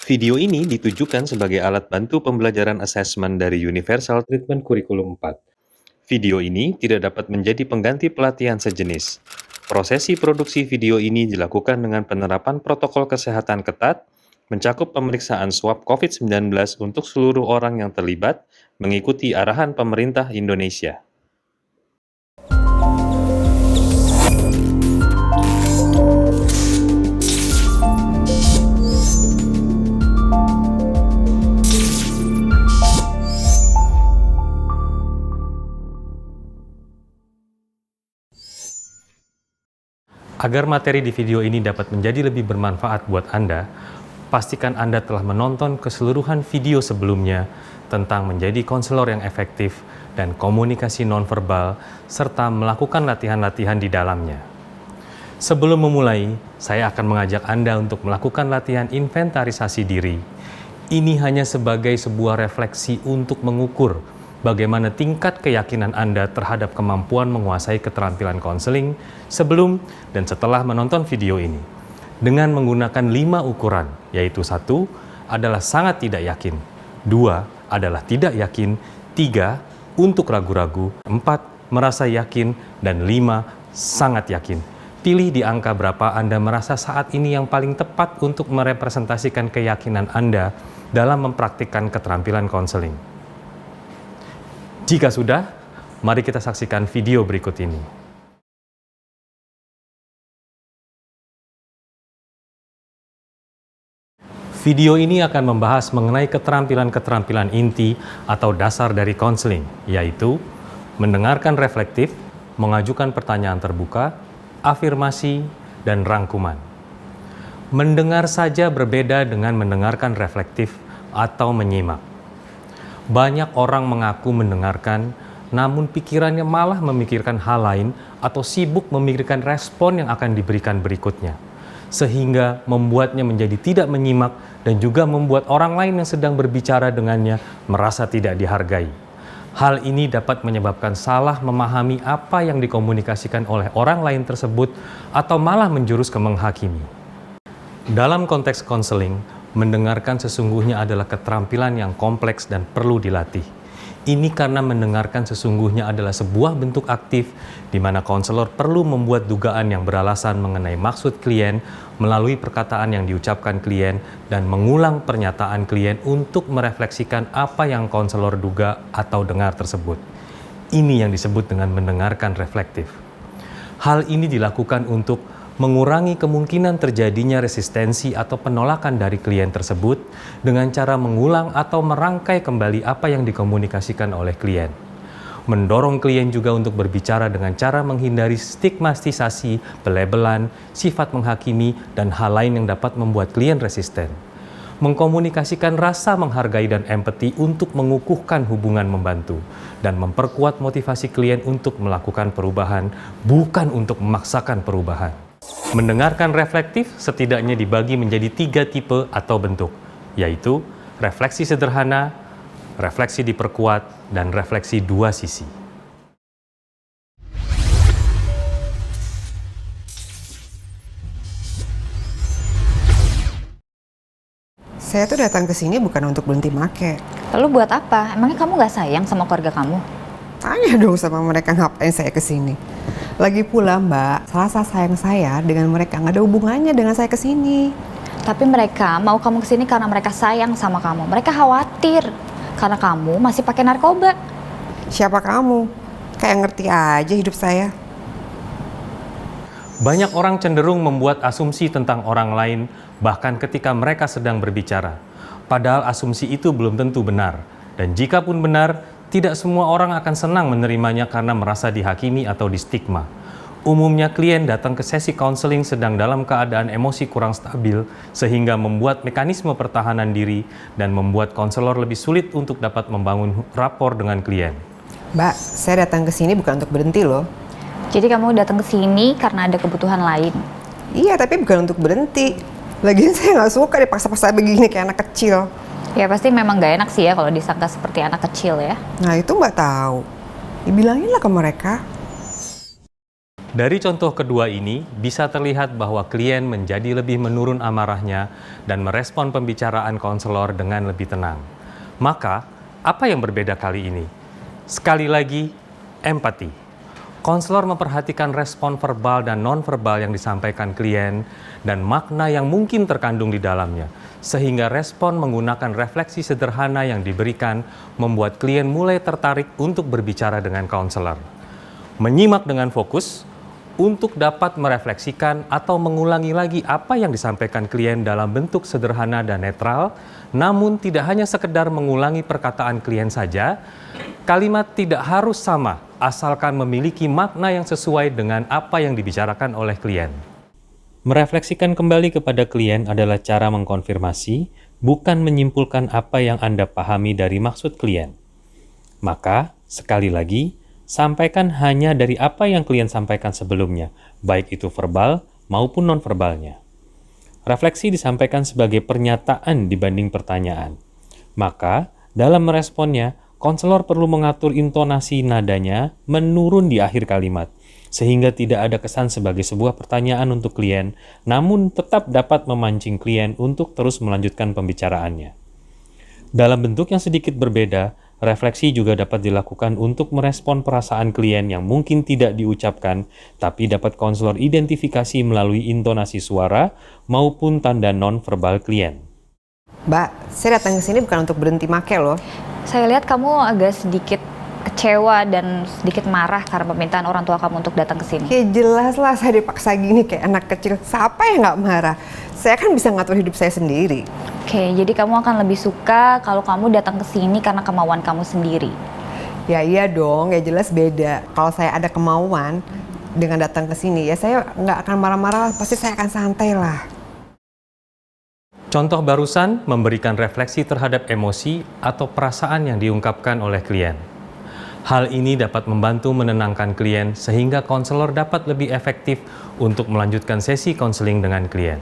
Video ini ditujukan sebagai alat bantu pembelajaran asesmen dari Universal Treatment Curriculum 4. Video ini tidak dapat menjadi pengganti pelatihan sejenis. Prosesi produksi video ini dilakukan dengan penerapan protokol kesehatan ketat, mencakup pemeriksaan swab COVID-19 untuk seluruh orang yang terlibat, mengikuti arahan pemerintah Indonesia. Agar materi di video ini dapat menjadi lebih bermanfaat buat Anda, pastikan Anda telah menonton keseluruhan video sebelumnya tentang menjadi konselor yang efektif dan komunikasi nonverbal, serta melakukan latihan-latihan di dalamnya. Sebelum memulai, saya akan mengajak Anda untuk melakukan latihan inventarisasi diri. Ini hanya sebagai sebuah refleksi untuk mengukur bagaimana tingkat keyakinan Anda terhadap kemampuan menguasai keterampilan konseling sebelum dan setelah menonton video ini. Dengan menggunakan 5 ukuran, yaitu 1 adalah sangat tidak yakin, 2 adalah tidak yakin, 3 untuk ragu-ragu, 4 merasa yakin, dan 5 sangat yakin. Pilih di angka berapa Anda merasa saat ini yang paling tepat untuk merepresentasikan keyakinan Anda dalam mempraktikkan keterampilan konseling. Jika sudah, mari kita saksikan video berikut ini. Video ini akan membahas mengenai keterampilan-keterampilan inti atau dasar dari konseling, yaitu mendengarkan reflektif, mengajukan pertanyaan terbuka, afirmasi, dan rangkuman. Mendengar saja berbeda dengan mendengarkan reflektif atau menyimak. Banyak orang mengaku mendengarkan, namun pikirannya malah memikirkan hal lain atau sibuk memikirkan respon yang akan diberikan berikutnya, sehingga membuatnya menjadi tidak menyimak dan juga membuat orang lain yang sedang berbicara dengannya merasa tidak dihargai. Hal ini dapat menyebabkan salah memahami apa yang dikomunikasikan oleh orang lain tersebut atau malah menjurus ke menghakimi. Dalam konteks konseling, mendengarkan sesungguhnya adalah keterampilan yang kompleks dan perlu dilatih. Ini karena mendengarkan sesungguhnya adalah sebuah bentuk aktif di mana konselor perlu membuat dugaan yang beralasan mengenai maksud klien melalui perkataan yang diucapkan klien dan mengulang pernyataan klien untuk merefleksikan apa yang konselor duga atau dengar tersebut. Ini yang disebut dengan mendengarkan reflektif. Hal ini dilakukan untuk mengurangi kemungkinan terjadinya resistensi atau penolakan dari klien tersebut dengan cara mengulang atau merangkai kembali apa yang dikomunikasikan oleh klien. Mendorong klien juga untuk berbicara dengan cara menghindari stigmatisasi, pelabelan, sifat menghakimi, dan hal lain yang dapat membuat klien resisten. Mengkomunikasikan rasa menghargai dan empati untuk mengukuhkan hubungan membantu, dan memperkuat motivasi klien untuk melakukan perubahan, bukan untuk memaksakan perubahan. Mendengarkan reflektif setidaknya dibagi menjadi 3 tipe atau bentuk, yaitu refleksi sederhana, refleksi diperkuat, dan refleksi 2 sisi. Saya tuh datang ke sini bukan untuk berhenti make. Lalu buat apa? Emangnya kamu gak sayang sama keluarga kamu? Tanya dong sama mereka ngapain saya ke sini. Lagi pula Mbak, rasa sayang saya dengan mereka nggak ada hubungannya dengan saya ke sini. Tapi mereka mau kamu kesini karena mereka sayang sama kamu. Mereka khawatir karena kamu masih pakai narkoba. Siapa kamu? Kayak ngerti aja hidup saya. Banyak orang cenderung membuat asumsi tentang orang lain bahkan ketika mereka sedang berbicara. Padahal asumsi itu belum tentu benar. Dan jika pun benar, tidak semua orang akan senang menerimanya karena merasa dihakimi atau distigma. Umumnya klien datang ke sesi konseling sedang dalam keadaan emosi kurang stabil sehingga membuat mekanisme pertahanan diri dan membuat konselor lebih sulit untuk dapat membangun rapor dengan klien. Mbak, saya datang ke sini bukan untuk berhenti loh. Jadi kamu datang ke sini karena ada kebutuhan lain. Iya, tapi bukan untuk berhenti. Lagian saya nggak suka dipaksa-paksa begini kayak anak kecil. Ya pasti memang gak enak sih ya kalau disangka seperti anak kecil ya. Nah itu Mbak tahu. Dibilanginlah ke mereka. Dari contoh kedua ini, bisa terlihat bahwa klien menjadi lebih menurun amarahnya dan merespon pembicaraan konselor dengan lebih tenang. Maka, apa yang berbeda kali ini? Sekali lagi, empati. Konselor memperhatikan respon verbal dan nonverbal yang disampaikan klien dan makna yang mungkin terkandung di dalamnya, sehingga respon menggunakan refleksi sederhana yang diberikan membuat klien mulai tertarik untuk berbicara dengan konselor. Menyimak dengan fokus untuk dapat merefleksikan atau mengulangi lagi apa yang disampaikan klien dalam bentuk sederhana dan netral, namun tidak hanya sekedar mengulangi perkataan klien saja. Kalimat tidak harus sama, asalkan memiliki makna yang sesuai dengan apa yang dibicarakan oleh klien. Merefleksikan kembali kepada klien adalah cara mengkonfirmasi, bukan menyimpulkan apa yang Anda pahami dari maksud klien. Maka, sekali lagi, sampaikan hanya dari apa yang klien sampaikan sebelumnya, baik itu verbal maupun nonverbalnya. Refleksi disampaikan sebagai pernyataan dibanding pertanyaan. Maka, dalam meresponnya, konselor perlu mengatur intonasi nadanya menurun di akhir kalimat, sehingga tidak ada kesan sebagai sebuah pertanyaan untuk klien, namun tetap dapat memancing klien untuk terus melanjutkan pembicaraannya. Dalam bentuk yang sedikit berbeda, refleksi juga dapat dilakukan untuk merespon perasaan klien yang mungkin tidak diucapkan, tapi dapat konselor identifikasi melalui intonasi suara maupun tanda non-verbal klien. Mbak, saya datang ke sini bukan untuk berhenti make loh. Saya lihat kamu agak sedikit kecewa dan sedikit marah karena permintaan orang tua kamu untuk datang ke sini. Ya jelas lah, saya dipaksa gini kayak anak kecil. Siapa yang nggak marah? Saya kan bisa ngatur hidup saya sendiri. Oke, jadi kamu akan lebih suka kalau kamu datang ke sini karena kemauan kamu sendiri. Ya iya dong, ya jelas beda. Kalau saya ada kemauan dengan datang ke sini, ya saya nggak akan marah-marah, pasti saya akan santai lah. Contoh barusan memberikan refleksi terhadap emosi atau perasaan yang diungkapkan oleh klien. Hal ini dapat membantu menenangkan klien sehingga konselor dapat lebih efektif untuk melanjutkan sesi konseling dengan klien.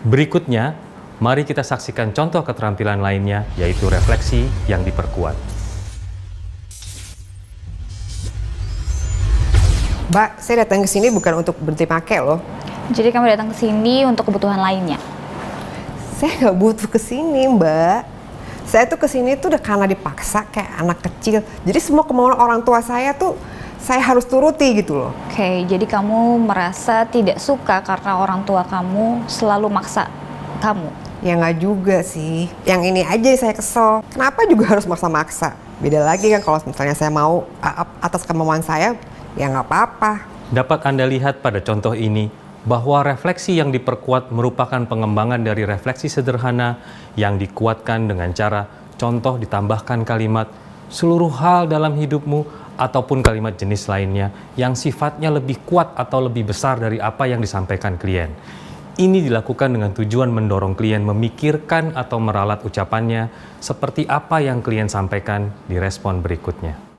Berikutnya, mari kita saksikan contoh keterampilan lainnya, yaitu refleksi yang diperkuat. Mbak, saya datang ke sini bukan untuk berhenti make loh. Jadi kamu datang ke sini untuk kebutuhan lainnya. Saya nggak butuh ke sini, Mbak. Saya tuh kesini tuh udah karena dipaksa kayak anak kecil. Jadi semua kemauan orang tua saya tuh saya harus turuti gitu loh. Oke, jadi kamu merasa tidak suka karena orang tua kamu selalu maksa kamu. Ya nggak juga sih. Yang ini aja saya kesel. Kenapa juga harus maksa-maksa? Beda lagi kan kalau misalnya saya mau atas kemauan saya, ya nggak apa-apa. Dapat Anda lihat pada contoh ini bahwa refleksi yang diperkuat merupakan pengembangan dari refleksi sederhana yang dikuatkan dengan cara contoh ditambahkan kalimat seluruh hal dalam hidupmu ataupun kalimat jenis lainnya yang sifatnya lebih kuat atau lebih besar dari apa yang disampaikan klien. Ini dilakukan dengan tujuan mendorong klien memikirkan atau meralat ucapannya seperti apa yang klien sampaikan di respon berikutnya.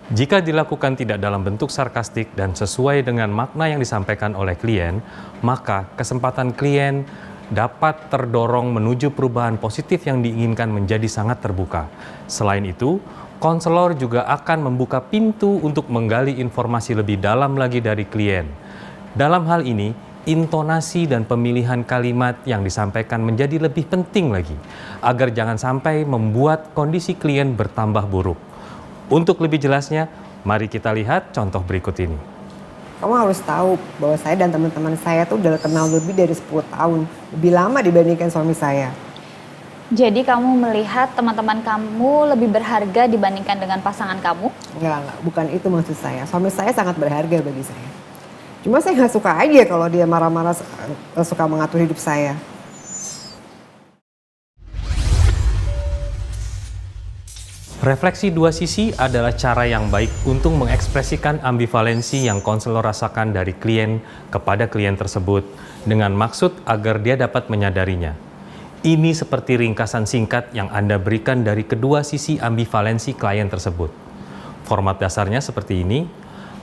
Jika dilakukan tidak dalam bentuk sarkastik dan sesuai dengan makna yang disampaikan oleh klien, maka kesempatan klien dapat terdorong menuju perubahan positif yang diinginkan menjadi sangat terbuka. Selain itu, konselor juga akan membuka pintu untuk menggali informasi lebih dalam lagi dari klien. Dalam hal ini, intonasi dan pemilihan kalimat yang disampaikan menjadi lebih penting lagi, agar jangan sampai membuat kondisi klien bertambah buruk. Untuk lebih jelasnya, mari kita lihat contoh berikut ini. Kamu harus tahu bahwa saya dan teman-teman saya tuh udah kenal lebih dari 10 tahun. Lebih lama dibandingkan suami saya. Jadi kamu melihat teman-teman kamu lebih berharga dibandingkan dengan pasangan kamu? Enggak, bukan itu maksud saya. Suami saya sangat berharga bagi saya. Cuma saya nggak suka aja kalau dia marah-marah suka mengatur hidup saya. Refleksi dua sisi adalah cara yang baik untuk mengekspresikan ambivalensi yang konselor rasakan dari klien kepada klien tersebut dengan maksud agar dia dapat menyadarinya. Ini seperti ringkasan singkat yang Anda berikan dari kedua sisi ambivalensi klien tersebut. Format dasarnya seperti ini.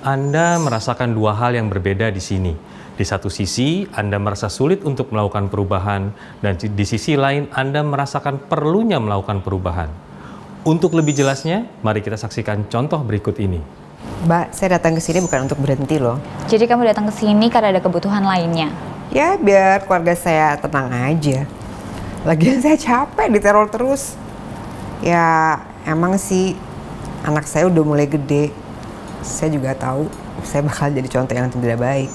Anda merasakan dua hal yang berbeda di sini. Di satu sisi, Anda merasa sulit untuk melakukan perubahan, dan di sisi lain, Anda merasakan perlunya melakukan perubahan. Untuk lebih jelasnya, mari kita saksikan contoh berikut ini. Mbak, saya datang ke sini bukan untuk berhenti loh. Jadi kamu datang ke sini karena ada kebutuhan lainnya. Ya biar keluarga saya tenang aja. Lagian saya capek diteror terus. Ya emang sih anak saya udah mulai gede. Saya juga tahu saya bakal jadi contoh yang tidak baik.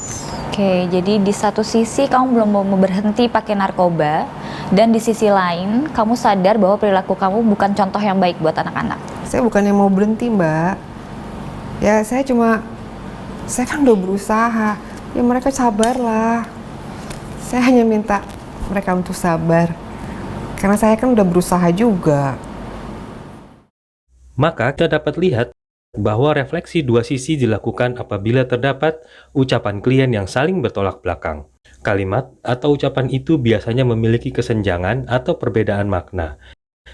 Oke, jadi di satu sisi kamu belum mau berhenti pakai narkoba, dan di sisi lain kamu sadar bahwa perilaku kamu bukan contoh yang baik buat anak-anak. Saya bukannya mau berhenti, Mbak. Ya saya kan udah berusaha. Ya mereka sabarlah. Saya hanya minta mereka untuk sabar. Karena saya kan udah berusaha juga. Maka kita dapat lihat bahwa refleksi dua sisi dilakukan apabila terdapat ucapan klien yang saling bertolak belakang. Kalimat atau ucapan itu biasanya memiliki kesenjangan atau perbedaan makna,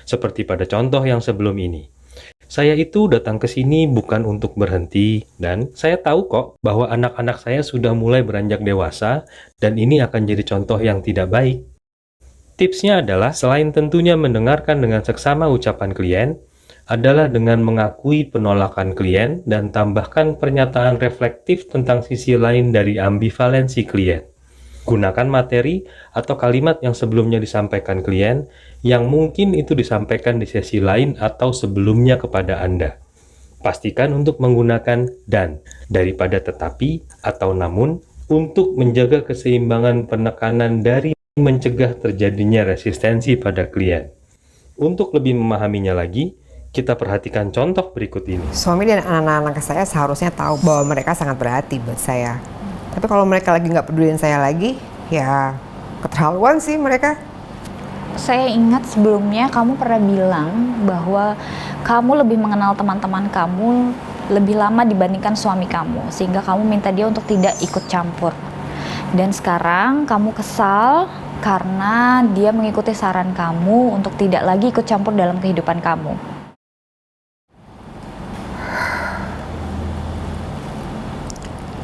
seperti pada contoh yang sebelum ini. Saya itu datang ke sini bukan untuk berhenti, dan saya tahu kok bahwa anak-anak saya sudah mulai beranjak dewasa, dan ini akan jadi contoh yang tidak baik. Tipsnya adalah, selain tentunya mendengarkan dengan seksama ucapan klien, adalah dengan mengakui penolakan klien dan tambahkan pernyataan reflektif tentang sisi lain dari ambivalensi klien. Gunakan materi atau kalimat yang sebelumnya disampaikan klien, yang mungkin itu disampaikan di sesi lain atau sebelumnya kepada Anda. Pastikan untuk menggunakan dan daripada tetapi atau namun untuk menjaga keseimbangan penekanan dari mencegah terjadinya resistensi pada klien. Untuk lebih memahaminya lagi, kita perhatikan contoh berikut ini. Suami dan anak-anak saya seharusnya tahu bahwa mereka sangat berarti buat saya. Tapi kalau mereka lagi nggak peduliin saya lagi, ya keterlaluan sih mereka. Saya ingat sebelumnya kamu pernah bilang bahwa kamu lebih mengenal teman-teman kamu lebih lama dibandingkan suami kamu, sehingga kamu minta dia untuk tidak ikut campur. Dan sekarang kamu kesal karena dia mengikuti saran kamu untuk tidak lagi ikut campur dalam kehidupan kamu.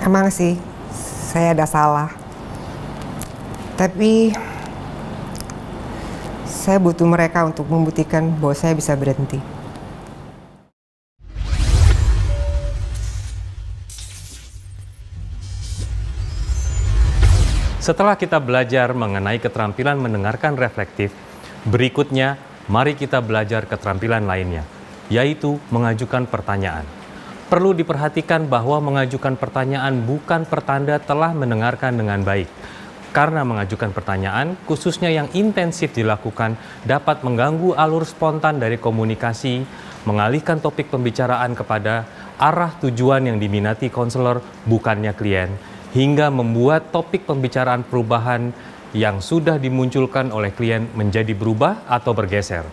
Emang sih, saya ada salah. Tapi saya butuh mereka untuk membuktikan bahwa saya bisa berhenti. Setelah kita belajar mengenai keterampilan mendengarkan reflektif, berikutnya mari kita belajar keterampilan lainnya, yaitu mengajukan pertanyaan. Perlu diperhatikan bahwa mengajukan pertanyaan bukan pertanda telah mendengarkan dengan baik. Karena mengajukan pertanyaan, khususnya yang intensif dilakukan, dapat mengganggu alur spontan dari komunikasi, mengalihkan topik pembicaraan kepada arah tujuan yang diminati konselor, bukannya klien, hingga membuat topik pembicaraan perubahan yang sudah dimunculkan oleh klien menjadi berubah atau bergeser.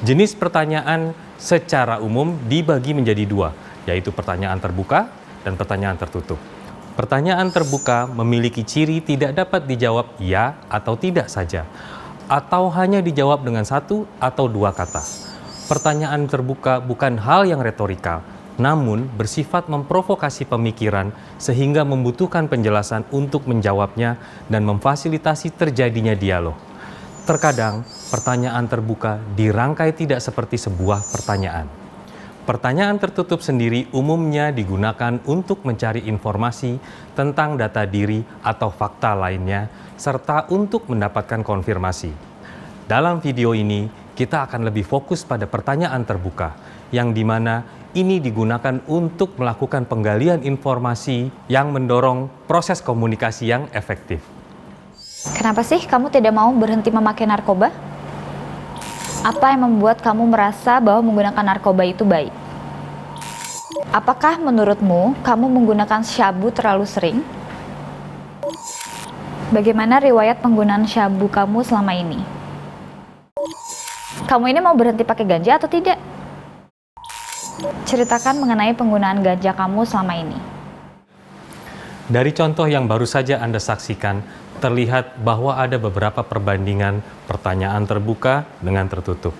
Jenis pertanyaan secara umum dibagi menjadi dua, yaitu pertanyaan terbuka dan pertanyaan tertutup. Pertanyaan terbuka memiliki ciri tidak dapat dijawab ya atau tidak saja, atau hanya dijawab dengan satu atau dua kata. Pertanyaan terbuka bukan hal yang retorikal, namun bersifat memprovokasi pemikiran sehingga membutuhkan penjelasan untuk menjawabnya dan memfasilitasi terjadinya dialog. Terkadang, pertanyaan terbuka dirangkai tidak seperti sebuah pertanyaan. Pertanyaan tertutup sendiri umumnya digunakan untuk mencari informasi tentang data diri atau fakta lainnya, serta untuk mendapatkan konfirmasi. Dalam video ini, kita akan lebih fokus pada pertanyaan terbuka, yang dimana ini digunakan untuk melakukan penggalian informasi yang mendorong proses komunikasi yang efektif. Kenapa sih kamu tidak mau berhenti memakai narkoba? Apa yang membuat kamu merasa bahwa menggunakan narkoba itu baik? Apakah menurutmu kamu menggunakan syabu terlalu sering? Bagaimana riwayat penggunaan syabu kamu selama ini? Kamu ini mau berhenti pakai ganja atau tidak? Ceritakan mengenai penggunaan ganja kamu selama ini. Dari contoh yang baru saja Anda saksikan, terlihat bahwa ada beberapa perbandingan pertanyaan terbuka dengan tertutup.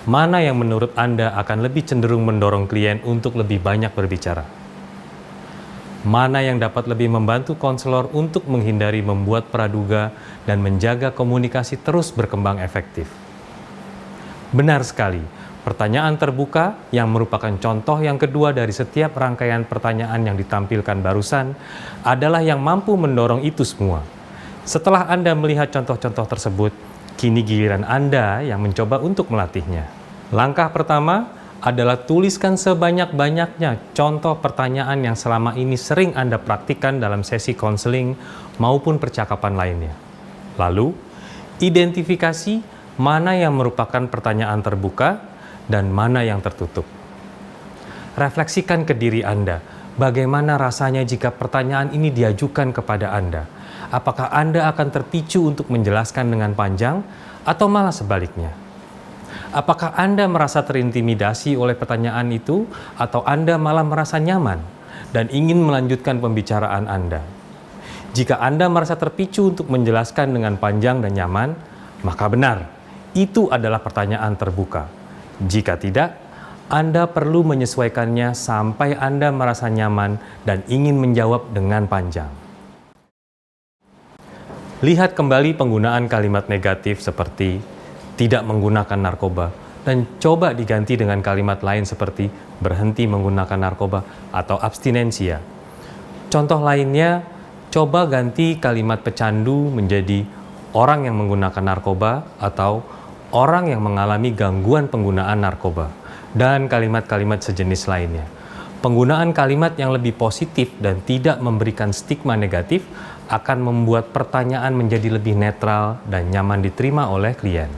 Mana yang menurut Anda akan lebih cenderung mendorong klien untuk lebih banyak berbicara? Mana yang dapat lebih membantu konselor untuk menghindari membuat praduga dan menjaga komunikasi terus berkembang efektif? Benar sekali, Pertanyaan terbuka yang merupakan contoh yang kedua dari setiap rangkaian pertanyaan yang ditampilkan barusan adalah yang mampu mendorong itu semua. Setelah Anda melihat contoh-contoh tersebut, kini giliran Anda yang mencoba untuk melatihnya. Langkah pertama adalah tuliskan sebanyak-banyaknya contoh pertanyaan yang selama ini sering Anda praktikkan dalam sesi konseling maupun percakapan lainnya. Lalu, identifikasi mana yang merupakan pertanyaan terbuka dan mana yang tertutup. Refleksikan ke diri Anda, bagaimana rasanya jika pertanyaan ini diajukan kepada Anda? Apakah Anda akan terpicu untuk menjelaskan dengan panjang atau malah sebaliknya? Apakah Anda merasa terintimidasi oleh pertanyaan itu atau Anda malah merasa nyaman dan ingin melanjutkan pembicaraan Anda? Jika Anda merasa terpicu untuk menjelaskan dengan panjang dan nyaman, maka benar, itu adalah pertanyaan terbuka. Jika tidak, Anda perlu menyesuaikannya sampai Anda merasa nyaman dan ingin menjawab dengan panjang. Lihat kembali penggunaan kalimat negatif seperti tidak menggunakan narkoba dan coba diganti dengan kalimat lain seperti berhenti menggunakan narkoba atau abstinensia. Contoh lainnya, coba ganti kalimat pecandu menjadi orang yang menggunakan narkoba atau orang yang mengalami gangguan penggunaan narkoba, dan kalimat-kalimat sejenis lainnya. Penggunaan kalimat yang lebih positif dan tidak memberikan stigma negatif akan membuat pertanyaan menjadi lebih netral dan nyaman diterima oleh klien.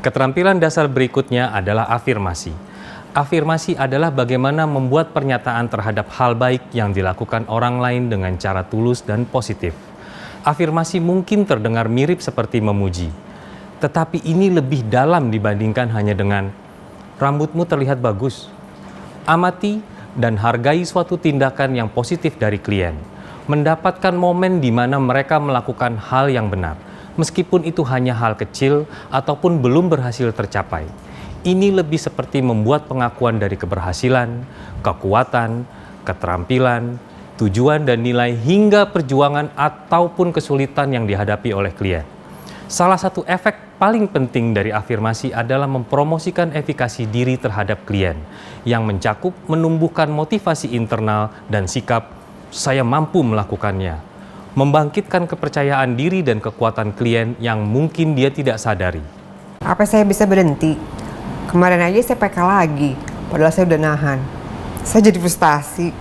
Keterampilan dasar berikutnya adalah afirmasi. Afirmasi adalah bagaimana membuat pernyataan terhadap hal baik yang dilakukan orang lain dengan cara tulus dan positif. Afirmasi mungkin terdengar mirip seperti memuji, tetapi ini lebih dalam dibandingkan hanya dengan rambutmu terlihat bagus. Amati dan hargai suatu tindakan yang positif dari klien. Mendapatkan momen di mana mereka melakukan hal yang benar, meskipun itu hanya hal kecil ataupun belum berhasil tercapai. Ini lebih seperti membuat pengakuan dari keberhasilan, kekuatan, keterampilan, tujuan dan nilai hingga perjuangan ataupun kesulitan yang dihadapi oleh klien. Salah satu efek paling penting dari afirmasi adalah mempromosikan efikasi diri terhadap klien yang mencakup menumbuhkan motivasi internal dan sikap saya mampu melakukannya, membangkitkan kepercayaan diri dan kekuatan klien yang mungkin dia tidak sadari. Apa saya bisa berhenti? Kemarin aja saya PK lagi, padahal saya udah nahan. Saya jadi frustasi.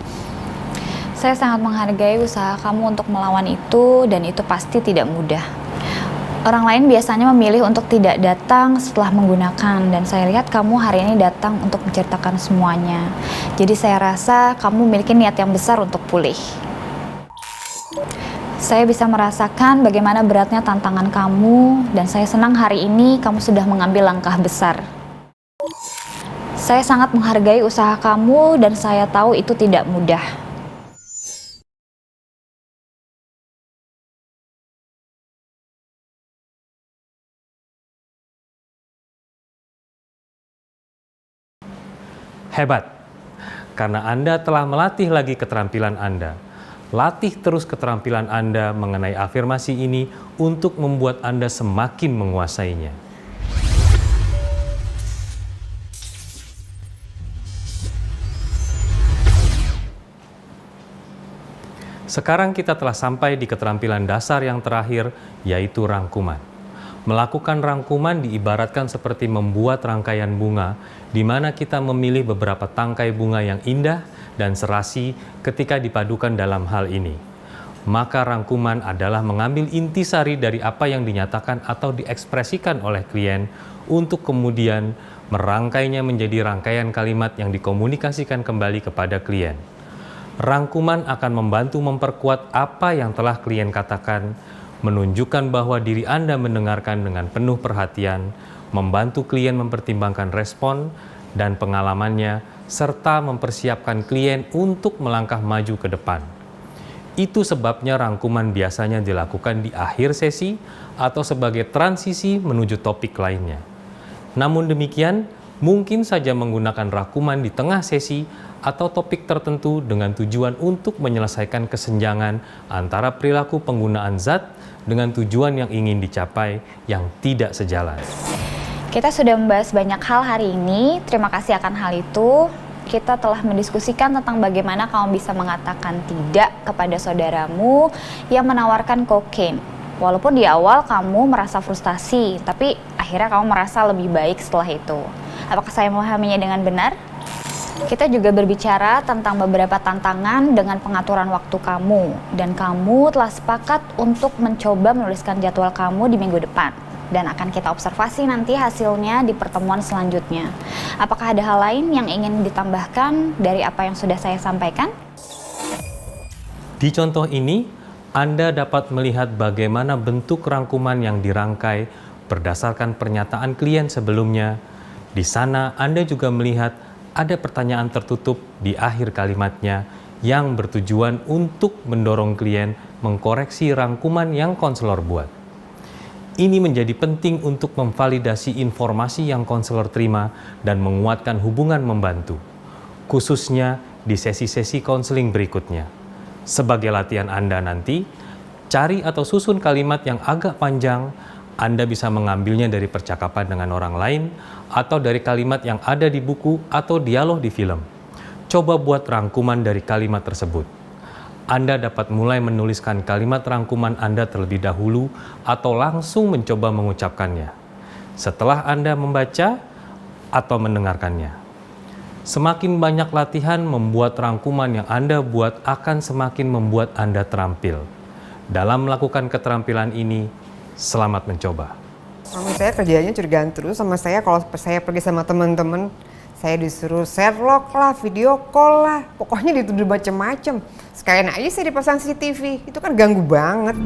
Saya sangat menghargai usaha kamu untuk melawan itu, dan itu pasti tidak mudah. Orang lain biasanya memilih untuk tidak datang setelah menggunakan, dan saya lihat kamu hari ini datang untuk menceritakan semuanya. Jadi saya rasa kamu memiliki niat yang besar untuk pulih. Saya bisa merasakan bagaimana beratnya tantangan kamu, dan saya senang hari ini kamu sudah mengambil langkah besar. Saya sangat menghargai usaha kamu dan saya tahu itu tidak mudah. Hebat, karena Anda telah melatih lagi keterampilan Anda. Latih terus keterampilan Anda mengenai afirmasi ini untuk membuat Anda semakin menguasainya. Sekarang kita telah sampai di keterampilan dasar yang terakhir, yaitu rangkuman. Melakukan rangkuman diibaratkan seperti membuat rangkaian bunga, di mana kita memilih beberapa tangkai bunga yang indah dan serasi ketika dipadukan dalam hal ini. Maka rangkuman adalah mengambil intisari dari apa yang dinyatakan atau diekspresikan oleh klien untuk kemudian merangkainya menjadi rangkaian kalimat yang dikomunikasikan kembali kepada klien. Rangkuman akan membantu memperkuat apa yang telah klien katakan, menunjukkan bahwa diri Anda mendengarkan dengan penuh perhatian, membantu klien mempertimbangkan respon dan pengalamannya, serta mempersiapkan klien untuk melangkah maju ke depan. Itu sebabnya rangkuman biasanya dilakukan di akhir sesi atau sebagai transisi menuju topik lainnya. Namun demikian, Mungkin saja menggunakan rangkuman di tengah sesi atau topik tertentu dengan tujuan untuk menyelesaikan kesenjangan antara perilaku penggunaan zat dengan tujuan yang ingin dicapai yang tidak sejalan. Kita sudah membahas banyak hal hari ini. Terima kasih akan hal itu. Kita telah mendiskusikan tentang bagaimana kamu bisa mengatakan tidak kepada saudaramu yang menawarkan kokain. Walaupun di awal kamu merasa frustasi, tapi akhirnya kamu merasa lebih baik setelah itu. Apakah saya memahaminya dengan benar? Kita juga berbicara tentang beberapa tantangan dengan pengaturan waktu kamu. Dan kamu telah sepakat untuk mencoba menuliskan jadwal kamu di minggu depan. Dan akan kita observasi nanti hasilnya di pertemuan selanjutnya. Apakah ada hal lain yang ingin ditambahkan dari apa yang sudah saya sampaikan? Di contoh ini, Anda dapat melihat bagaimana bentuk rangkuman yang dirangkai berdasarkan pernyataan klien sebelumnya. Di sana Anda juga melihat ada pertanyaan tertutup di akhir kalimatnya yang bertujuan untuk mendorong klien mengkoreksi rangkuman yang konselor buat. Ini menjadi penting untuk memvalidasi informasi yang konselor terima dan menguatkan hubungan membantu, khususnya di sesi-sesi konseling berikutnya. Sebagai latihan Anda nanti, cari atau susun kalimat yang agak panjang. Anda bisa mengambilnya dari percakapan dengan orang lain atau dari kalimat yang ada di buku atau dialog di film. Coba buat rangkuman dari kalimat tersebut. Anda dapat mulai menuliskan kalimat rangkuman Anda terlebih dahulu atau langsung mencoba mengucapkannya setelah Anda membaca atau mendengarkannya. Semakin banyak latihan membuat rangkuman yang Anda buat akan semakin membuat Anda terampil. Dalam melakukan keterampilan ini, selamat mencoba. Suami saya kerjanya curigaan terus sama saya kalau saya pergi sama teman-teman. Saya disuruh Sherlock lah, video call lah, pokoknya dituduh macem-macem. Sekalian aja saya dipasang CCTV, itu kan ganggu banget.